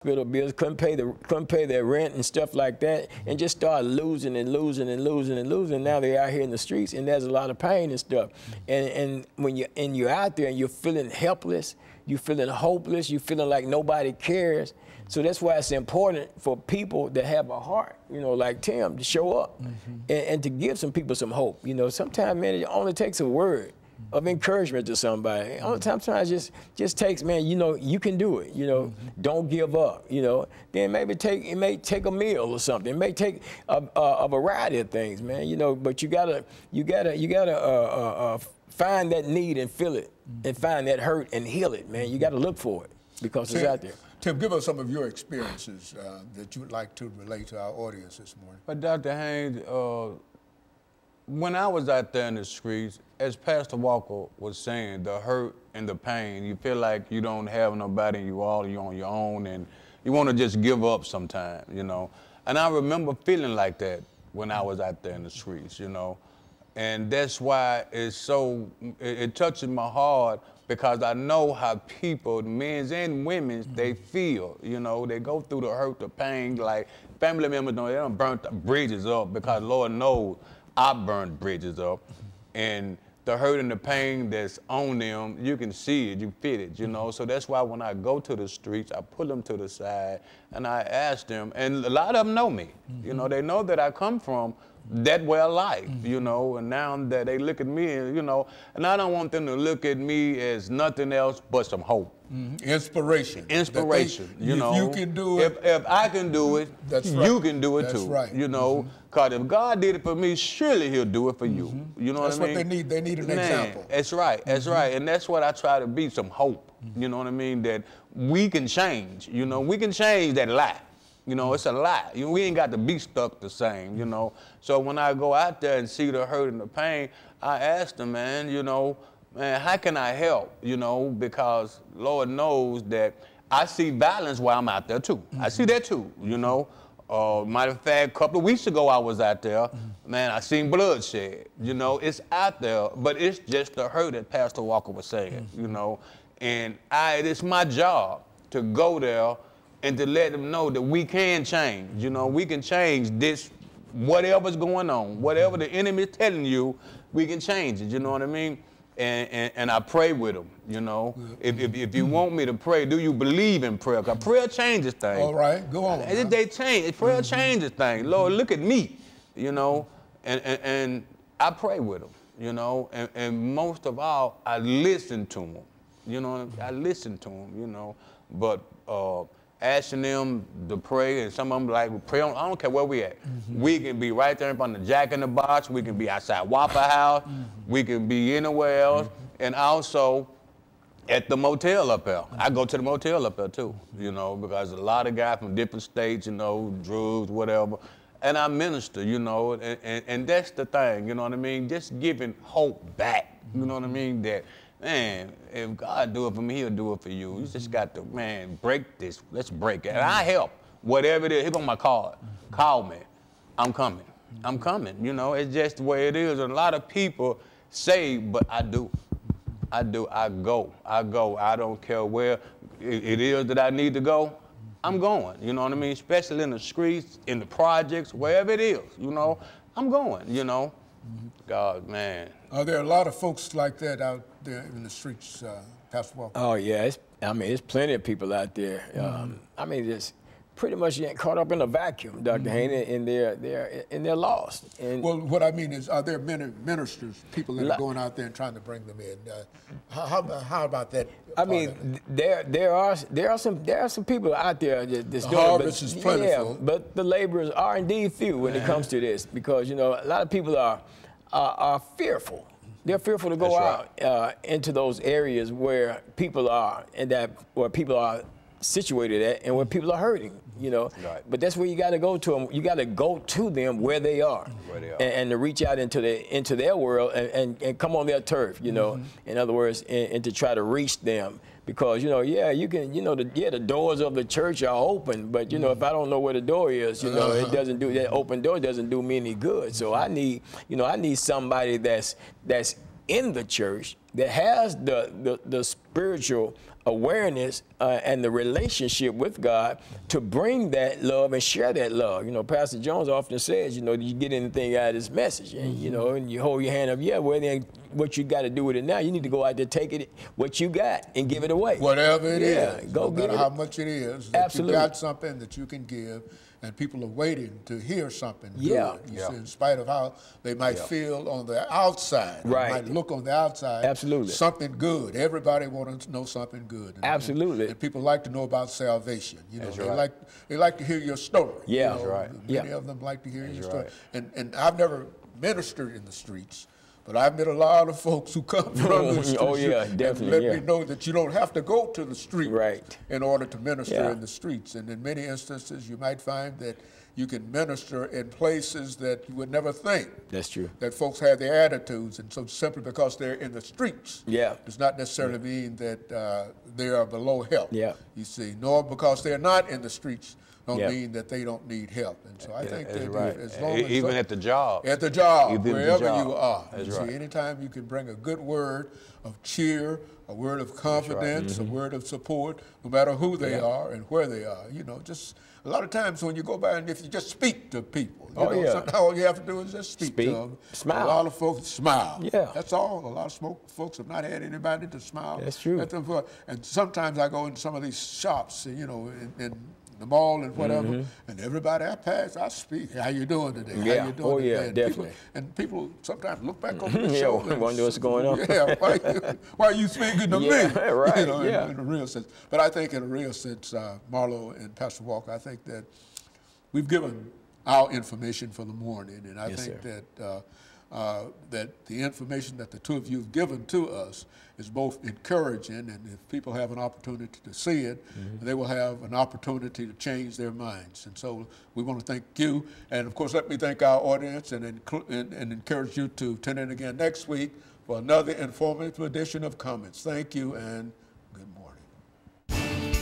hospital bills, couldn't pay their rent and stuff like that, and just started losing and losing and losing and losing. Now they're out here in the streets, and there's a lot of pain and stuff. And when you're out there and you're feeling helpless, you're feeling hopeless, you're feeling like nobody cares. So that's why it's important for people that have a heart, you know, like Tim, to show up and to give some people some hope. You know, sometimes, man, it only takes a word of encouragement to somebody. Sometimes just takes, man, you know, you can do it. You know, don't give up. You know, then maybe it may take a meal or something. It may take a variety of things, man. You know, but you gotta find that need and feel it, and find that hurt and heal it, man. You gotta look for it because it's out there. Tim, give us some of your experiences that you would like to relate to our audience this morning. But Dr. Haynes, when I was out there in the streets, as Pastor Walker was saying, the hurt and the pain, you feel like you don't have nobody, you're on your own, and you want to just give up sometimes, you know. And I remember feeling like that when I was out there in the streets, you know. And that's why it touches my heart, because I know how people, men's and women's, they feel, you know. They go through the hurt, the pain, like family members know they done burnt the bridges up, because Lord knows I burned bridges up. And the hurt and the pain that's on them, you can see it, you feel it, you know. So that's why when I go to the streets, I pull them to the side and I ask them, and a lot of them know me. You know, they know that I come from that way of life, you know, and now that they look at me, you know, and I don't want them to look at me as nothing else but some hope. Inspiration. Inspiration, you know. If you can do it. If I can do it, you can do it too. That's right. You know, because if God did it for me, surely he'll do it for you. You know what I mean? That's what they need. They need an example. That's right. That's right. And that's what I try to be, some hope. You know what I mean? That we can change. You know, we can change that lie. You know, it's a lie. We ain't got to be stuck the same, you know. So when I go out there and see the hurt and the pain, I ask them, man, you know, man, how can I help? You know, because Lord knows that I see violence while I'm out there too. I see that too, you know. Matter of fact, a couple of weeks ago I was out there, man, I seen bloodshed. You know, it's out there, but it's just the hurt that Pastor Walker was saying, you know. And it's my job to go there and to let them know that we can change. You know, we can change this, whatever's going on, whatever the enemy is telling you, we can change it. You know what I mean? And I pray with them. You know, if you want me to pray, do you believe in prayer? Because prayer changes things. All right, go on. They change. Prayer changes things. Lord, look at me. You know, and I pray with them. You know, and most of all, I listen to them. You know, I listen to them. You know, but. Asking them to pray, and some of them like, pray on, I don't care where we at. We can be right there in front of the Jack in the Box, we can be outside Waffle House, we can be anywhere else, and also at the motel up there. I go to the motel up there too, you know, because a lot of guys from different states, you know, drugs, whatever, and I minister, you know, and that's the thing, you know what I mean? Just giving hope back, you know what I mean? That, man, if God do it for me, he'll do it for you. You just got to, man, break this. Let's break it. And I help. Whatever it is, here go my card. Call me. I'm coming. I'm coming. You know, it's just the way it is. And a lot of people say, but I do. I do. I go. I go. I don't care where it is that I need to go. I'm going. You know what I mean? Especially in the streets, in the projects, wherever it is, you know, I'm going, you know. God, man. Are there a lot of folks like that out there in the streets, Pastor Walker? Oh, yeah. There's plenty of people out there. I mean, just pretty much getting caught up in a vacuum, Dr. Haney, and they're lost. And well, what I mean is, are there many ministers, people that are going out there and trying to bring them in? How about that? I mean, there are some people out there that's the harvest is plentiful. Yeah, but the laborers are indeed few when it comes to this, because you know a lot of people are fearful. They're fearful to go out into those areas where people are, and where people are situated at, and where people are hurting. You know, but that's where you got to go to them. You got to go to them where they are, and to reach out into their world and come on their turf. You know, in other words, and to try to reach them, because you know, you can, you know, the doors of the church are open, but you know, if I don't know where the door is, you know, it doesn't do that open door doesn't do me any good. So I need somebody that's in the church that has the spiritual awareness and the relationship with God to bring that love and share that love. You know, Pastor Jones often says, you know, you get anything out of this message, and you know, and you hold your hand up, yeah, well then what you got to do with it now? You need to go out there, take it, what you got, and give it away. Whatever it is, go no get matter it. how much it is, that Absolutely. you got something that you can give, and people are waiting to hear something Yeah. good. You see, in spite of how they might feel on the outside, Right. or might look on the outside. Absolutely. Something good. Everybody wants to know something good. And, Absolutely. And people like to know about salvation. You know, That's they right. like to hear your story. Yeah. You know, That's right. Many Yeah. of them like to hear your That's story. right. And I've never ministered in the streets. But I've met a lot of folks who come from the streets. Oh, yeah, and definitely, let me know that you don't have to go to the street Right. in order to minister Yeah. in the streets. And in many instances, you might find that you can minister in places that you would never think That's true. that folks have their attitudes. And so simply because they're in the streets Yeah. does not necessarily mean that they are below help. Yeah. You see, nor because they're not in the streets don't Yeah. mean that they don't need help. And so I think That's that right. as long as Even at the job. at the job, Even at the wherever job. you are. That's You right. see, anytime you can bring a good word of cheer, a word of confidence, a word of support, no matter who they are and where they are. You know, just a lot of times when you go by and if you just speak to people, you know, sometimes all you have to do is just speak to them. Smile. A lot of folks smile. Yeah. That's all. A lot of folks have not had anybody to smile. That's true. At them for. And sometimes I go into some of these shops, you know, in the mall and whatever, and everybody I pass, I speak. How you doing today? Yeah. How you doing Oh, today? yeah, And definitely. people sometimes look back over the Yeah, shoulder. and wonder what's going on. Yeah, why are you speaking to Yeah, me? right, You know, yeah. in a real sense. But I think in a real sense, Marlo and Pastor Walker, I think that we've given our information for the morning, and I Yes, think sir. that the information that the two of you have given to us is both encouraging, and if people have an opportunity to see it, they will have an opportunity to change their minds. And so we want to thank you, and of course let me thank our audience and encourage you to tune in again next week for another informative edition of Comments. Thank you and good morning.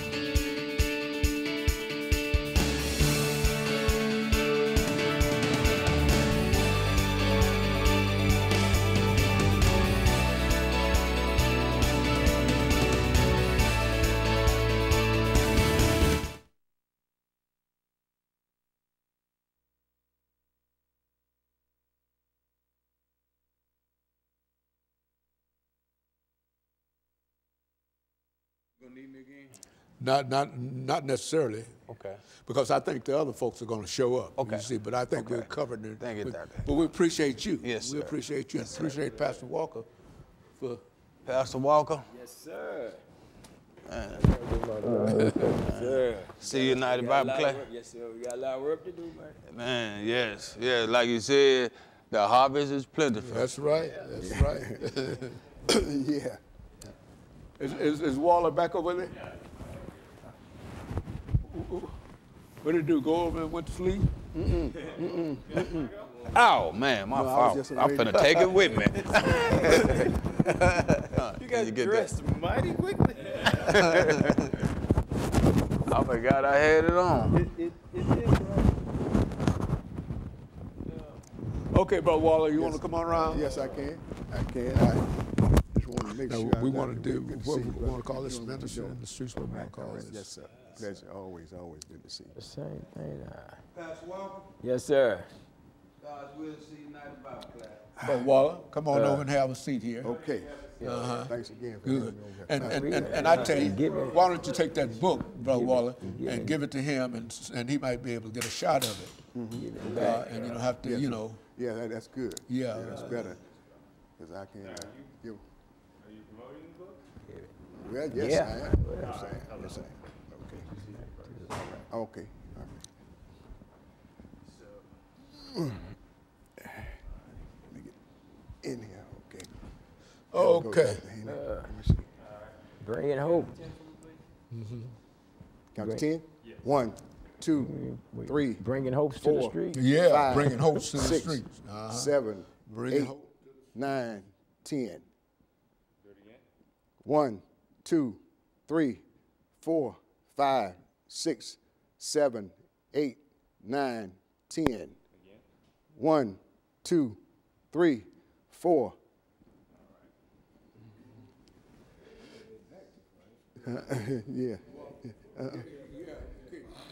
Gonna need me again? Not necessarily. Okay. Because I think the other folks are going to show up. Okay. You see, but I think Okay. we're covered it. Thank you, Doctor. But we appreciate you. Yes, we sir. appreciate you. Yes, sir. Appreciate Pastor Walker for. Pastor Walker, Yes, sir. see you tonight at Bible class. Yes, sir. We got a lot of work to do, man. Man, yes, yeah. Like you said, the harvest is plentiful. That's right. That's right. Yeah. Is Waller back over there? What did he do? Go over and went to sleep? Oh man, my No, I was fault. just I'm ready. finna take it with me. You guys get dressed mighty quickly. I forgot I had it on. It is, right? Okay, Brother Waller, you want to come on around? Yes, I can. I can. I just want to make Now, sure. we I want to do good what see we you, brother. want to call this You're doing a good minister job. in the streets. What we want to call this? Yes, sir. Pleasure. Always good to see you. The same thing. Pastor Walker, Yes, sir. God's will, see you tonight at Bible class. Brother Waller, come on over and have a seat here. Okay. Thanks again for Good. having me over here. And I tell you, why don't you take that book, Brother Waller, and give it to him, and he might be able to get a shot of it. And you don't have to, you know. Yeah, that's good. Yeah. That's better. Because I can give. Are you promoting the book? Well, yes, Yeah. I am. Yes, I am. Yes, I am. Okay. Okay. All right. Let me get in here. Okay. Okay. Let me see. Bringing hope. Count to 10. 1, 2, 3, Bringing hopes to the 4, street. Yeah, 5, bringing hopes to the 6, streets. 7, Bringing 8, hope. 9, 10. 1, 2, 3, 4, 5, 6, 7, 8, 9, 10. 1, 2, 3, 4. Yeah. Yeah, okay,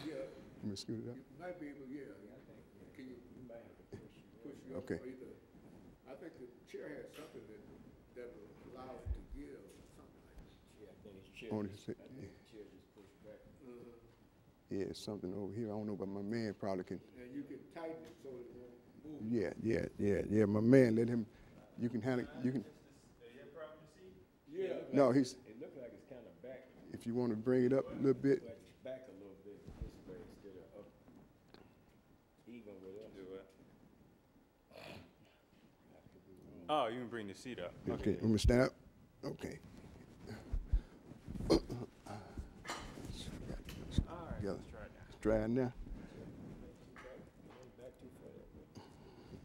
yeah. Let me scoot it up. You might be able, yeah. Can you push you up? Okay. Or either, I think the chair has something that will allow it to give or something like that. Yeah, I think it's chair. On his, Chair just pushed back. yeah, it's something over here. I don't know, but my man probably can. And you can tighten it so it won't move. Yeah. My man, let him. You can handle. You can. Yeah. No, he's. It looks like it's kind of back. If you want to bring it up a little bit. Like it's back a little bit this way instead of up. Even with us. Do what? Oh, you can bring the seat up. Okay, let me stand up. Okay. All right, Yeah. let's try it now. Try it now. Back too far.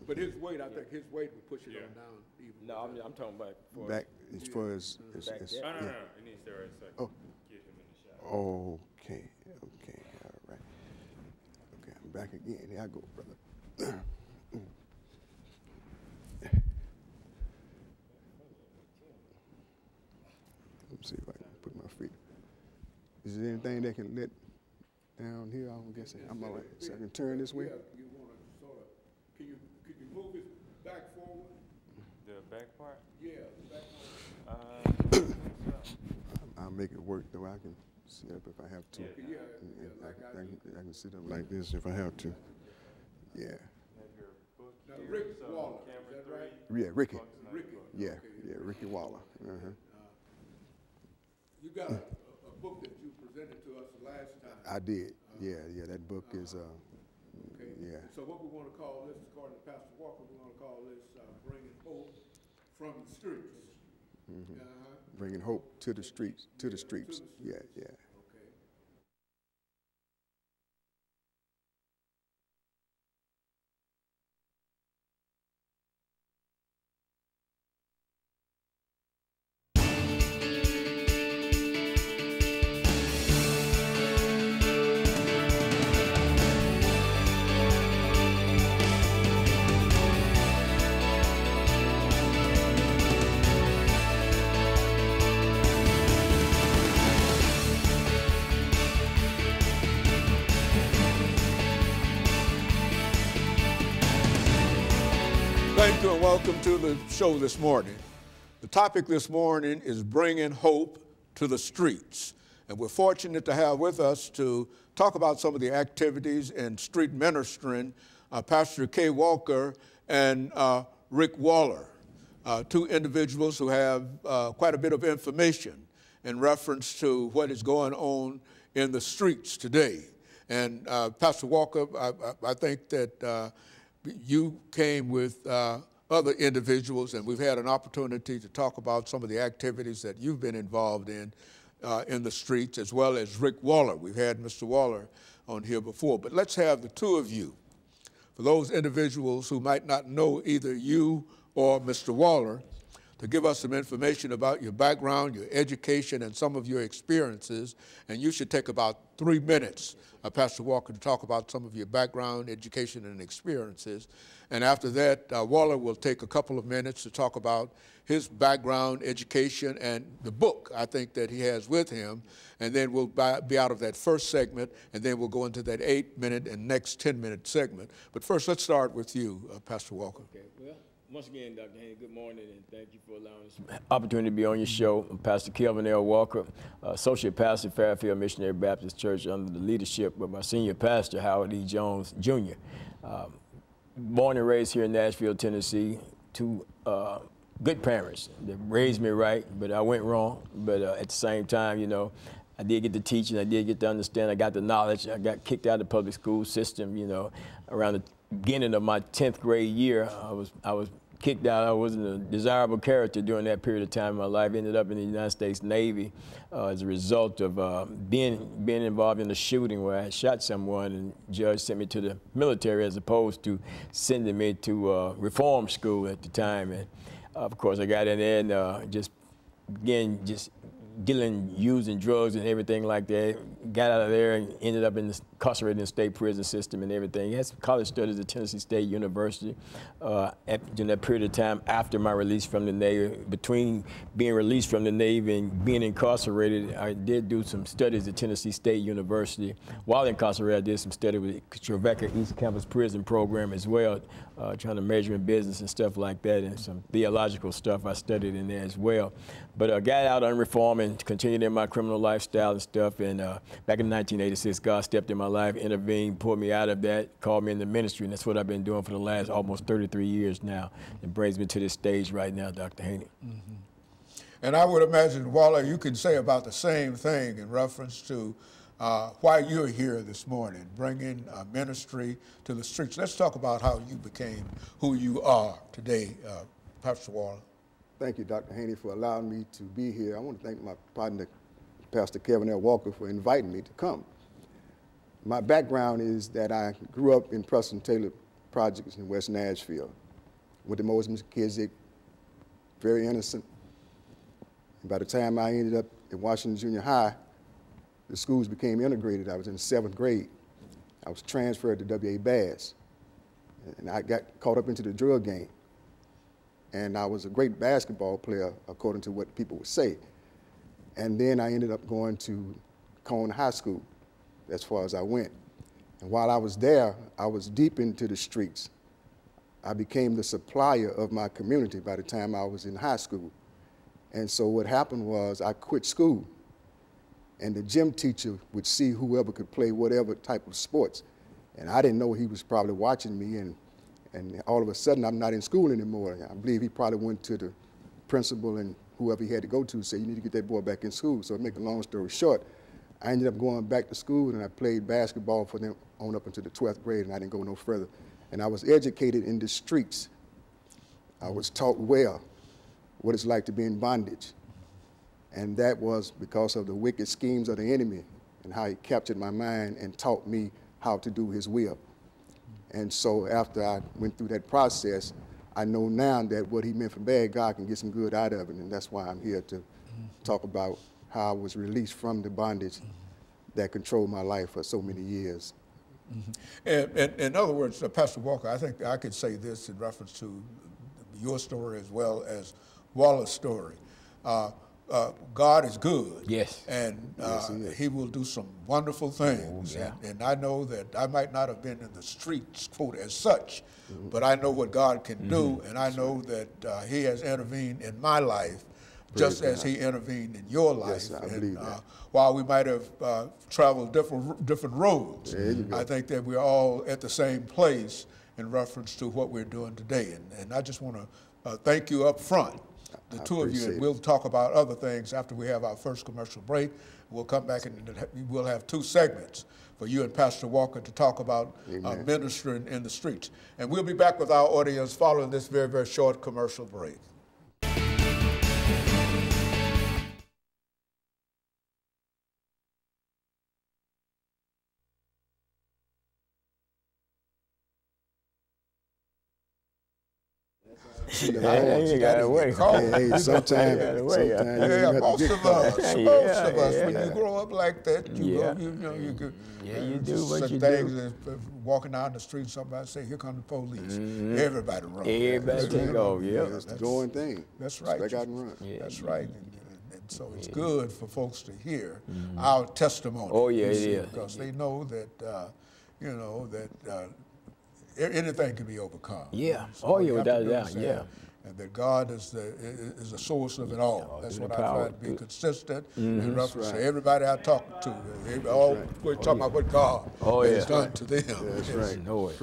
But his weight, I think his weight will push it Yeah. on down even. No, I'm talking about for Back as far as. Back there. Oh, no, it needs to right so I can Oh. get him in the shot. Okay, all right. Okay, I'm back again. Here I go, brother. Let me see if I can put my feet. Is there anything that can let down here? I'm guessing I'm all right. So I can turn this way? Yeah, you want to sort of, could you move it back forward? The back part? Yeah, back Uh, I'll make it work though. I can sit up if I have to. forward. Yeah, like I can sit up like this if I have to. Yeah. have your book Now, here. Rick So Waller, camera is that right? 3, Yeah, Ricky. focus on Ricky. your book. Yeah, Okay. yeah, Ricky Waller. You got a book that you presented to us last time. I did. Yeah, that book is. Okay. Yeah. So what we want to call this, according to Pastor Walker, we want to call this Bringing Hope from the Streets. Bringing hope to the streets. To the streets. Yeah. Okay. Thank you and welcome to the show this morning. The topic this morning is bringing hope to the streets. And we're fortunate to have with us to talk about some of the activities in street ministering, Pastor Kay Walker and Rick Waller, two individuals who have quite a bit of information in reference to what is going on in the streets today. And Pastor Walker, I think that you came with other individuals, and we've had an opportunity to talk about some of the activities that you've been involved in the streets, as well as Rick Waller. We've had Mr. Waller on here before, but let's have the two of you. For those individuals who might not know either you or Mr. Waller, to give us some information about your background, your education, and some of your experiences. And you should take about 3 minutes, Pastor Walker, to talk about some of your background, education, and experiences. And after that, Waller will take a couple of minutes to talk about his background, education, and the book, I think, that he has with him. And then we'll be out of that first segment, and then we'll go into that 8-minute and next 10-minute segment. But first, let's start with you, Pastor Walker. Okay, well, once again, Dr. Haney, good morning, and thank you for allowing us the opportunity to be on your show. I'm Pastor Kelvin L. Walker, Associate Pastor, Fairfield Missionary Baptist Church, under the leadership of my senior pastor, Howard E. Jones, Jr. Born and raised here in Nashville, Tennessee, two good parents that raised me right, but I went wrong. But at the same time, you know, I did get the teaching, I did get to understand, I got the knowledge. I got kicked out of the public school system, you know, around the beginning of my 10th grade year. I was kicked out. I wasn't a desirable character during that period of time in my life. Ended up in the United States Navy as a result of being involved in a shooting where I had shot someone, and the judge sent me to the military as opposed to sending me to reform school at the time. And of course, I got in there and just using drugs and everything like that. Got out of there and ended up incarcerated in the state prison system and everything. He had some college studies at Tennessee State University. In that period of time after my release from the Navy, between being released from the Navy and being incarcerated, I did do some studies at Tennessee State University. While incarcerated, I did some study with the Trevecca East Campus Prison Program as well, trying to major in business and stuff like that, and some theological stuff I studied in there as well. But I got out unreformed and continued in my criminal lifestyle and stuff. And back in 1986, God stepped in my life, intervened, pulled me out of that, called me in the ministry, and that's what I've been doing for the last almost 33 years now. It brings me to this stage right now, Dr. Haney. Mm-hmm. And I would imagine, Waller, you can say about the same thing in reference to why you're here this morning, bringing ministry to the streets. Let's talk about how you became who you are today, Pastor Waller. Thank you, Dr. Haney, for allowing me to be here. I want to thank my partner, Pastor Kevin L. Walker, for inviting me to come. My background is that I grew up in Preston Taylor Projects in West Nashville. Went to Moses McKissick, very innocent. And by the time I ended up at Washington Junior High, the schools became integrated. I was in the 7th grade. I was transferred to W.A. Bass, and I got caught up into the drug game. And I was a great basketball player, according to what people would say. And then I ended up going to Cone High School, as far as I went. And while I was there, I was deep into the streets. I became the supplier of my community by the time I was in high school. And so what happened was I quit school, and the gym teacher would see whoever could play whatever type of sports. And I didn't know he was probably watching me, and all of a sudden I'm not in school anymore. I believe he probably went to the principal and whoever he had to go to said, you need to get that boy back in school. So to make a long story short, I ended up going back to school, and I played basketball for them on up until the 12th grade, and I didn't go no further. And I was educated in the streets. I was taught well what it's like to be in bondage. And that was because of the wicked schemes of the enemy and how he captured my mind and taught me how to do his will. And so after I went through that process, I know now that what he meant for bad, God can get some good out of it. And that's why I'm here to talk about how I was released from the bondage that controlled my life for so many years. And in other words, Pastor Walker, I think I could say this in reference to your story as well as Waller's story. God is good. Yes. And Yes, he will do some wonderful things. Oh, yeah. And I know that I might not have been in the streets, quote, as such, but I know what God can do, and I know that he has intervened in my life just as he intervened in your life. Yes, I believe that. While we might have traveled different roads, I think that we're all at the same place in reference to what we're doing today. And I just want to thank you up front, the two of you, and we'll talk about other things after we have our first commercial break. We'll come back and we'll have 2 segments for you and Pastor Walker to talk about ministering in the streets. And we'll be back with our audience following this very, very short commercial break. You got away. Hey, sometimes Most of us, when you grow up like that, you could. Yeah, you do what such you things do. as walking down the street, somebody say, "Here come the police." Everybody run. Everybody take off. Yeah, that's the going thing. That's right. They got to run. Yeah. That's right. And so it's good for folks to hear our testimony. Oh, yeah, you it see, is. because they know that anything can be overcome. Yeah. So Oh, you yeah, have to without a doubt, understand, yeah. And that God is the source of it all. That's the what I power. try to be consistent in reference to everybody I talk to. We're talking about what God has done to them. That's right. Know it.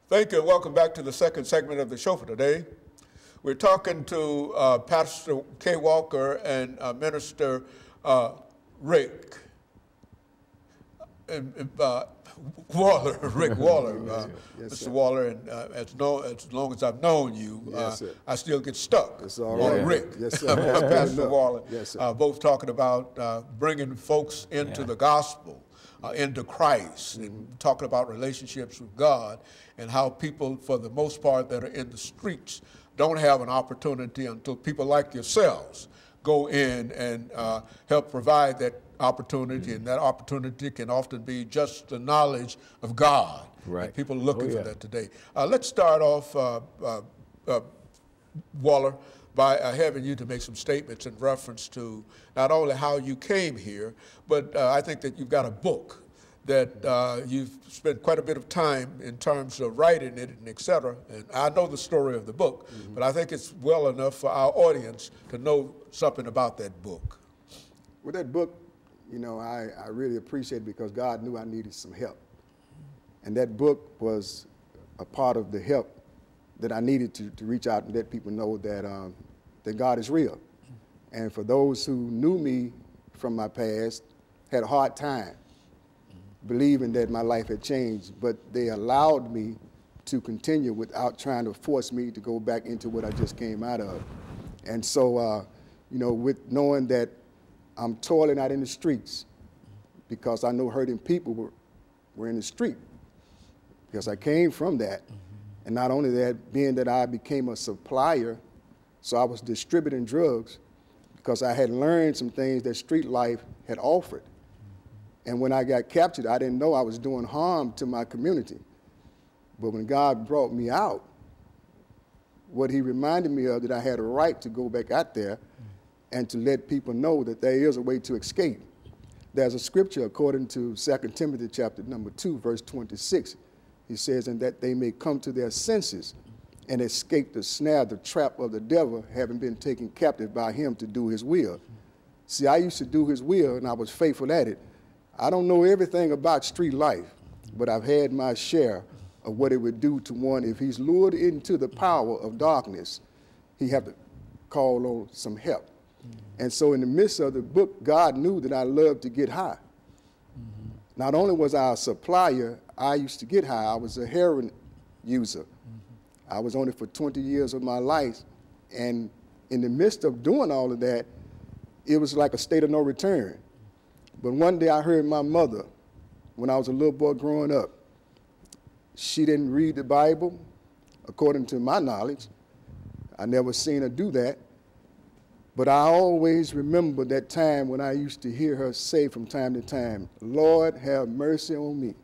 Thank you, and welcome back to the second segment of the show for today. We're talking to Pastor K. Walker and Minister Rick Waller, Rick Waller, Mr. Waller, and as long as I've known you, I still get stuck on Rick, Yes, sir. Pastor Waller, Yes, sir. both talking about bringing folks into the gospel into Christ, and talking about relationships with God, and how people, for the most part, that are in the streets don't have an opportunity until people like yourselves go in and help provide that opportunity, and that opportunity can often be just the knowledge of God. Right. And people are looking for that today. Let's start off, Waller, by having you to make some statements in reference to not only how you came here, but I think that you've got a book that you've spent quite a bit of time in terms of writing it and et cetera. And I know the story of the book, but I think it's well enough for our audience to know something about that book. With that book, you know, I really appreciate it because God knew I needed some help. And that book was a part of the help that I needed to reach out and let people know that, that God is real. And for those who knew me from my past, had a hard time believing that my life had changed, but they allowed me to continue without trying to force me to go back into what I just came out of. And so, you know, with knowing that I'm toiling out in the streets because I know hurting people were in the street, because I came from that. And not only that, being that I became a supplier, so I was distributing drugs because I had learned some things that street life had offered. And when I got captured, I didn't know I was doing harm to my community. But when God brought me out, what he reminded me of, that I had a right to go back out there and to let people know that there is a way to escape. There's a scripture according to 2 Timothy chapter number 2, verse 26. He says, and that they may come to their senses and escape the snare, the trap of the devil, having been taken captive by him to do his will. See, I used to do his will, and I was faithful at it. I don't know everything about street life, but I've had my share of what it would do to one. If he's lured into the power of darkness, he have to call on some help. And so in the midst of the book, God knew that I loved to get high. Not only was I a supplier, I used to get high. I was a heroin user. I was on it for 20 years of my life. And in the midst of doing all of that, it was like a state of no return. But one day I heard my mother, when I was a little boy growing up, she didn't read the Bible, according to my knowledge. I never seen her do that. But I always remember that time when I used to hear her say from time to time, Lord, have mercy on me.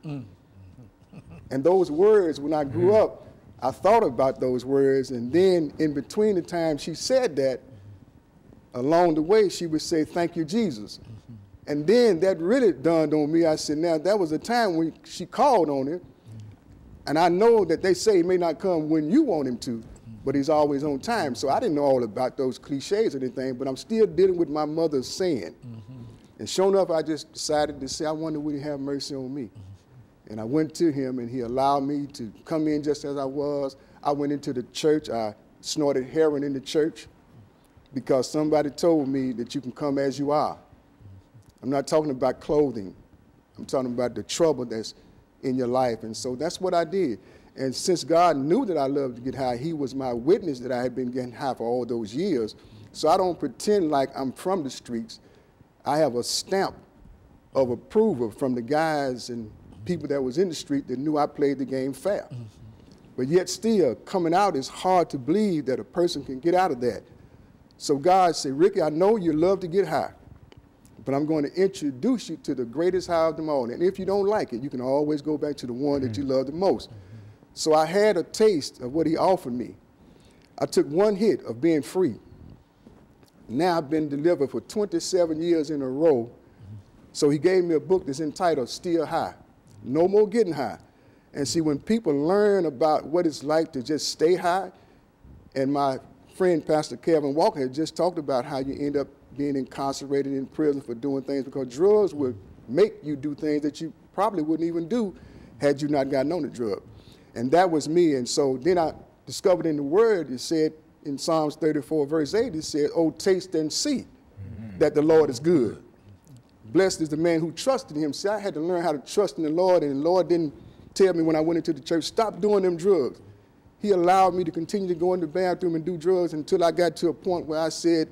And those words, when I grew up, I thought about those words. And then in between the time she said that, along the way, she would say, thank you, Jesus. And then that really dawned on me. I said, now, that was a time when she called on it. And I know that they say he may not come when you want him to, but he's always on time. So I didn't know all about those cliches or anything, but I'm still dealing with my mother's saying. And sure enough, I just decided to say, I wonder would he have mercy on me? And I went to him, and he allowed me to come in just as I was. I went into the church. I snorted heroin in the church because somebody told me that you can come as you are. I'm not talking about clothing. I'm talking about the trouble that's in your life. And so that's what I did. And since God knew that I loved to get high, he was my witness that I had been getting high for all those years. So I don't pretend like I'm from the streets. I have a stamp of approval from the guys and people that was in the street that knew I played the game fair. But yet still, coming out is hard to believe that a person can get out of that. So God said, Ricky, I know you love to get high, but I'm going to introduce you to the greatest high of them all. And if you don't like it, you can always go back to the one that you love the most. So I had a taste of what he offered me. I took one hit of being free. Now I've been delivered for 27 years in a row. So he gave me a book that's entitled Still High. No more getting high. And see, when people learn about what it's like to just stay high, and my friend Pastor Kevin Walker had just talked about how you end up being incarcerated in prison for doing things because drugs would make you do things that you probably wouldn't even do had you not gotten on the drug. And that was me. And so then I discovered in the Word, it said in Psalms 34, verse 8, it said, oh, taste and see that the Lord is good. Blessed is the man who trusted him. See, I had to learn how to trust in the Lord, and the Lord didn't tell me when I went into the church, stop doing them drugs. He allowed me to continue to go in the bathroom and do drugs until I got to a point where I said,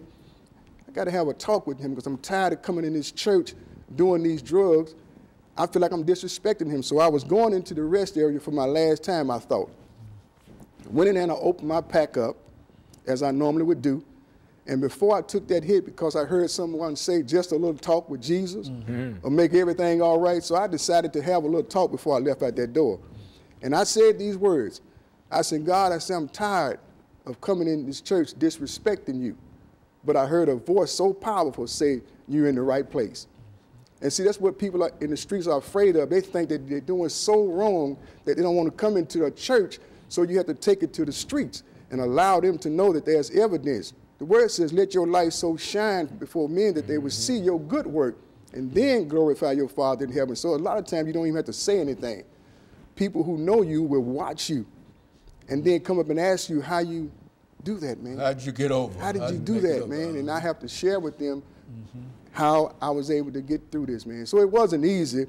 I got to have a talk with him because I'm tired of coming in this church doing these drugs. I feel like I'm disrespecting him. So I was going into the rest area for my last time, I thought. Went in there and I opened my pack up, as I normally would do. And before I took that hit, because I heard someone say just a little talk with Jesus will make everything all right, so I decided to have a little talk before I left out that door. And I said these words. I said, God, I said, I'm tired of coming in this church disrespecting you. But I heard a voice so powerful say, you're in the right place. And see, that's what people in the streets are afraid of. They think that they're doing so wrong that they don't want to come into a church, so you have to take it to the streets and allow them to know that there's evidence. The word says, let your light so shine before men that they will see your good work and then glorify your Father in heaven. So a lot of times you don't even have to say anything. People who know you will watch you and then come up and ask you how you do that, man. How did you get over? How did you do that, man? And I have to share with them how I was able to get through this, man. So it wasn't easy,